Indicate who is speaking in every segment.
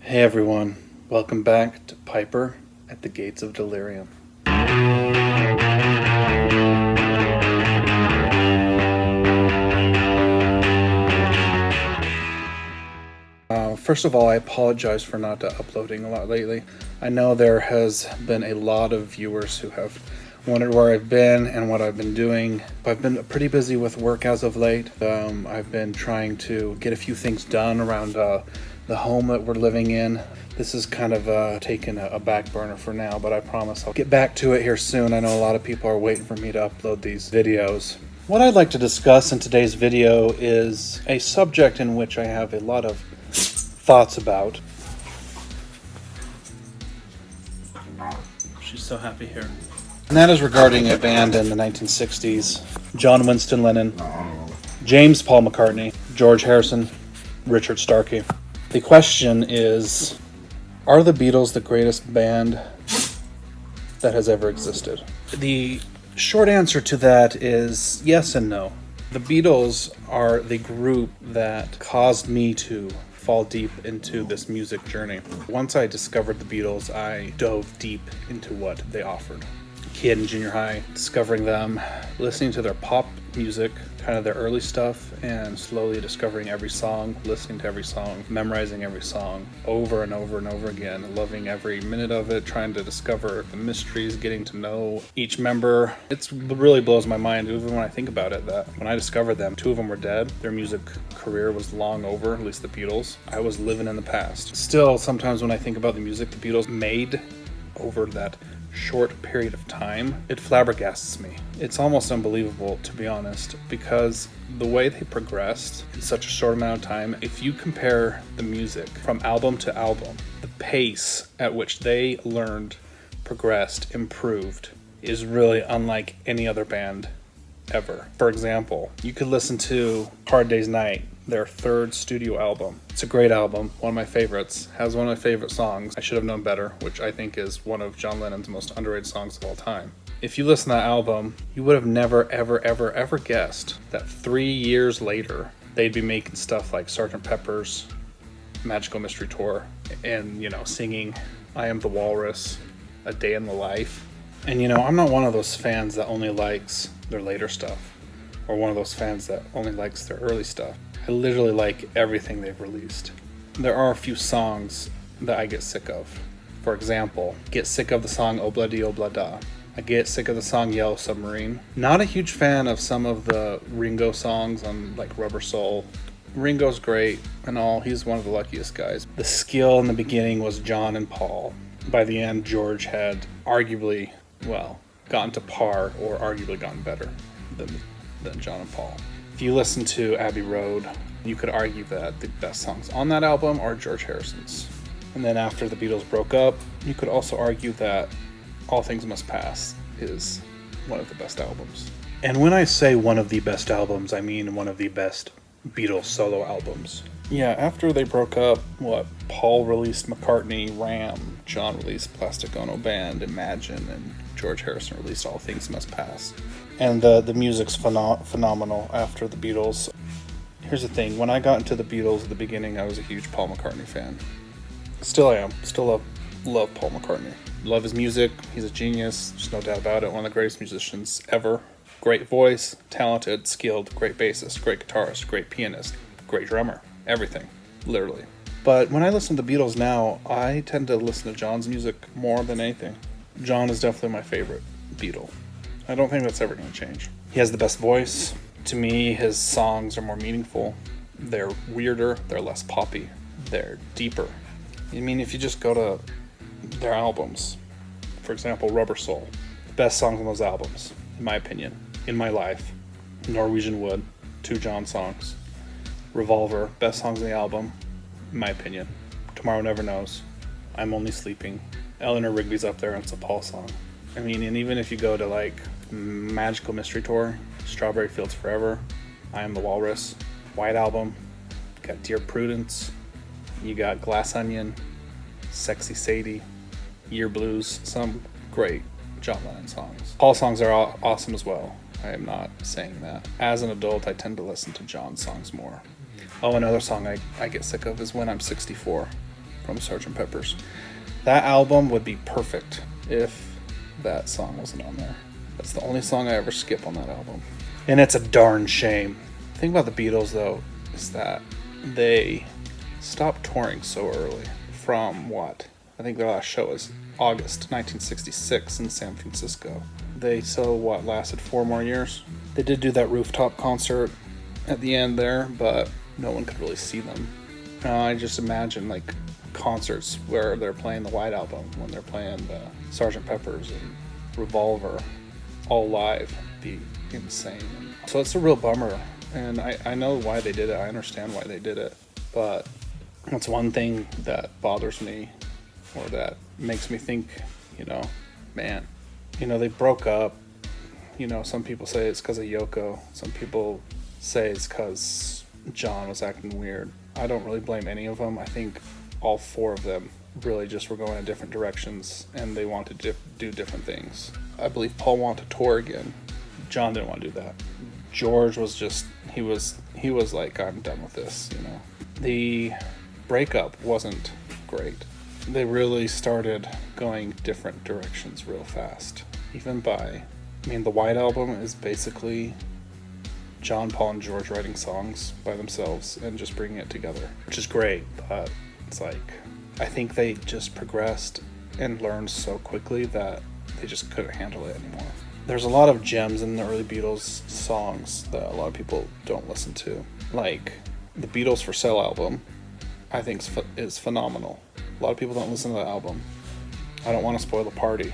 Speaker 1: Hey everyone, welcome back to Piper at the Gates of Delirium. First of all, I apologize for not uploading a lot lately. I know there has been a lot of viewers who have wondered where I've been and what I've been doing. I've been pretty busy with work as of late. I've been trying to get a few things done around the home that we're living in. This is kind of taken a back burner for now, but I promise I'll get back to it here soon. I know a lot of people are waiting for me to upload these videos. What I'd like to discuss in today's video is a subject in which I have a lot of thoughts about. She's so happy here. And that is regarding a band in the 1960s. John Winston Lennon, James Paul McCartney, George Harrison, Richard Starkey. The question is, are the Beatles the greatest band that has ever existed? The short answer to that is yes and no. The Beatles are the group that caused me to fall deep into this music journey. Once I discovered the Beatles, I dove deep into what they offered. Kid in junior high, discovering them, listening to their pop music, kind of their early stuff, and slowly discovering every song, listening to every song, memorizing every song over and over and over again, loving every minute of it, trying to discover the mysteries, getting to know each member. It really blows my mind, even when I think about it, that when I discovered them, two of them were dead. Their music career was long over, at least the Beatles. I was living in the past. Still, sometimes when I think about the music the Beatles made over that short period of time, it flabbergasts me. It's almost unbelievable, to be honest, because the way they progressed in such a short amount of time, if you compare the music from album to album, the pace at which they learned, progressed, improved is really unlike any other band ever. For example, you could listen to Hard Day's Night, their third studio album. It's a great album, one of my favorites, has one of my favorite songs, I Should Have Known Better, which I think is one of John Lennon's most underrated songs of all time. If you listen to that album, you would have never, ever guessed that 3 years later, they'd be making stuff like Sgt. Pepper's Magical Mystery Tour and, singing I Am the Walrus, A Day in the Life. And, I'm not one of those fans that only likes their later stuff, or one of those fans that only likes their early stuff. I literally like everything they've released. There are a few songs that I get sick of. For example, get sick of the song Obladi Oblada. I get sick of the song Yellow Submarine. Not a huge fan of some of the Ringo songs on like Rubber Soul. Ringo's great and all, he's one of the luckiest guys. The skill in the beginning was John and Paul. By the end, George had arguably, gotten to par or arguably gotten better than John and Paul. If you listen to Abbey Road, you could argue that the best songs on that album are George Harrison's. And then after the Beatles broke up, you could also argue that All Things Must Pass is one of the best albums. And when I say one of the best albums, I mean one of the best Beatles solo albums. Yeah, after they broke up, Paul released McCartney, Ram, John released Plastic Ono Band, Imagine, and George Harrison released All Things Must Pass. And the music's phenomenal after the Beatles. Here's the thing, when I got into the Beatles at the beginning, I was a huge Paul McCartney fan. Still am. Still love Paul McCartney. Love his music. He's a genius. There's no doubt about it. One of the greatest musicians ever. Great voice, talented, skilled, great bassist, great guitarist, great pianist, great drummer. Everything. Literally. But when I listen to the Beatles now, I tend to listen to John's music more than anything. John is definitely my favorite Beatle. I don't think that's ever going to change. He has the best voice. To me, his songs are more meaningful. They're weirder. They're less poppy. They're deeper. I mean, if you just go to their albums, for example, Rubber Soul, the best songs on those albums, in my opinion, In My Life, Norwegian Wood, 2 John songs. Revolver, best songs on the album, in my opinion. Tomorrow Never Knows, I'm Only Sleeping. Eleanor Rigby's up there, and it's a Paul song. I mean, and even if you go to like Magical Mystery Tour, Strawberry Fields Forever, I Am the Walrus, White Album, you got Dear Prudence, you got Glass Onion, Sexy Sadie, Year Blues, some great John Lennon songs. Paul songs are awesome as well. I am not saying that. As an adult, I tend to listen to John songs more. Oh, another song I get sick of is When I'm 64 from Sgt. Pepper's. That album would be perfect if that song wasn't on there. That's the only song I ever skip on that album. And it's a darn shame. The thing about the Beatles, though, is that they stopped touring so early. From what? I think their last show was August 1966 in San Francisco. They lasted 4 more years. They did do that rooftop concert at the end there, but no one could really see them. I just imagine like concerts where they're playing the White Album, when they're playing the Sgt. Pepper's and Revolver all live, be insane. So it's a real bummer, and I know why they did it. I understand why they did it, but that's one thing that bothers me, or that makes me think, man, they broke up. Some people say it's because of Yoko. Some people say it's because John was acting weird. I don't really blame any of them. I think all 4 of them really just were going in different directions, and they wanted to do different things. I believe Paul wanted to tour again. John didn't want to do that. George was just, he was like, I'm done with this, The breakup wasn't great. They really started going different directions real fast. The White Album is basically John, Paul, and George writing songs by themselves and just bringing it together, which is great, but it's like, I think they just progressed and learned so quickly that they just couldn't handle it anymore. There's a lot of gems in the early Beatles songs that a lot of people don't listen to. Like the Beatles for Sale album, I think is phenomenal. A lot of people don't listen to that album. I Don't Want to Spoil the Party,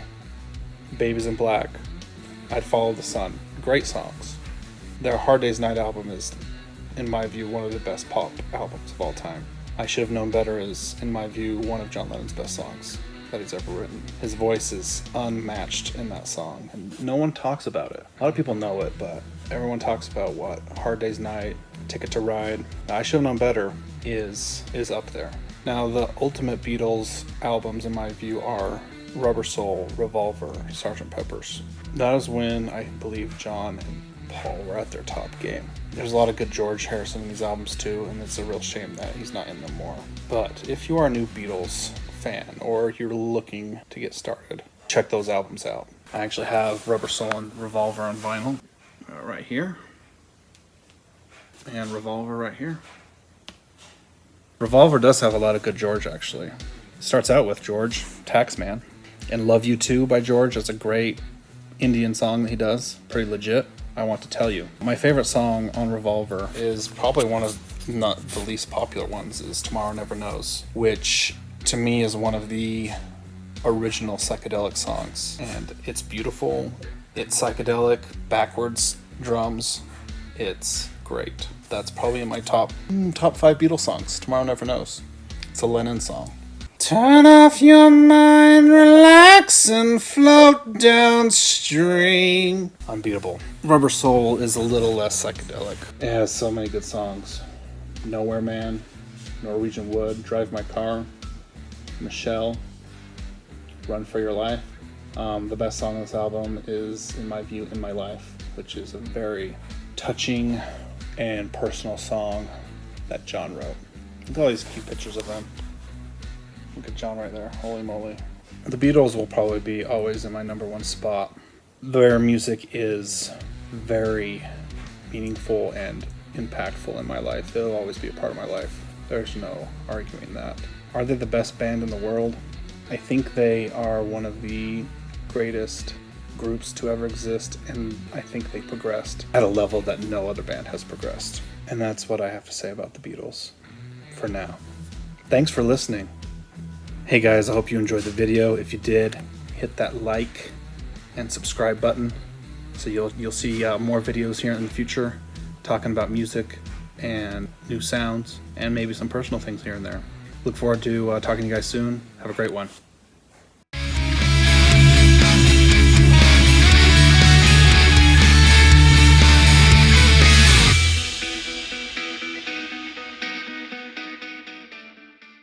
Speaker 1: Babies in Black, I'd Follow the Sun. Great songs. Their Hard Day's Night album is, in my view, one of the best pop albums of all time. I Should Have Known Better is, in my view, one of John Lennon's best songs that he's ever written. His voice is unmatched in that song, and no one talks about it. A lot of people know it, but everyone talks about what? Hard Day's Night, Ticket to Ride. I Should Have Known Better is up there. Now, the ultimate Beatles albums, in my view, are Rubber Soul, Revolver, Sgt. Pepper's. That is when I believe John and Paul were at their top game. There's a lot of good George Harrison in these albums too, and it's a real shame that he's not in them more. But if you are a new Beatles fan, or you're looking to get started, check those albums out. I actually have Rubber Soul and Revolver on vinyl right here, and Revolver right here. Revolver does have a lot of good George, actually. Starts out with George, Taxman, and Love You Too by George. That's a great Indian song that he does, pretty legit. I Want to Tell You. My favorite song on Revolver is probably one of not the least popular ones, is Tomorrow Never Knows, which to me is one of the original psychedelic songs. And it's beautiful, it's psychedelic, backwards drums, it's great. That's probably in my top 5 Beatles songs. Tomorrow Never Knows. It's a Lennon song. Turn off your mind, relax and float downstream. Unbeatable. Rubber Soul is a little less psychedelic. It has so many good songs. Nowhere Man, Norwegian Wood, Drive My Car, Michelle, Run for Your Life. The best song on this album is, in my view, In My Life, which is a very touching and personal song that John wrote. Look at all these cute pictures of them. Look at John right there. Holy moly. The Beatles will probably be always in my number 1 spot. Their music is very meaningful and impactful in my life. They'll always be a part of my life. There's no arguing that. Are they the best band in the world? I think they are one of the greatest groups to ever exist, and I think they progressed at a level that no other band has progressed. And that's what I have to say about the Beatles for now. Thanks for listening. Hey guys, I hope you enjoyed the video. If you did, hit that like and subscribe button so you'll see more videos here in the future talking about music and new sounds and maybe some personal things here and there. Look forward to talking to you guys soon. Have a great one.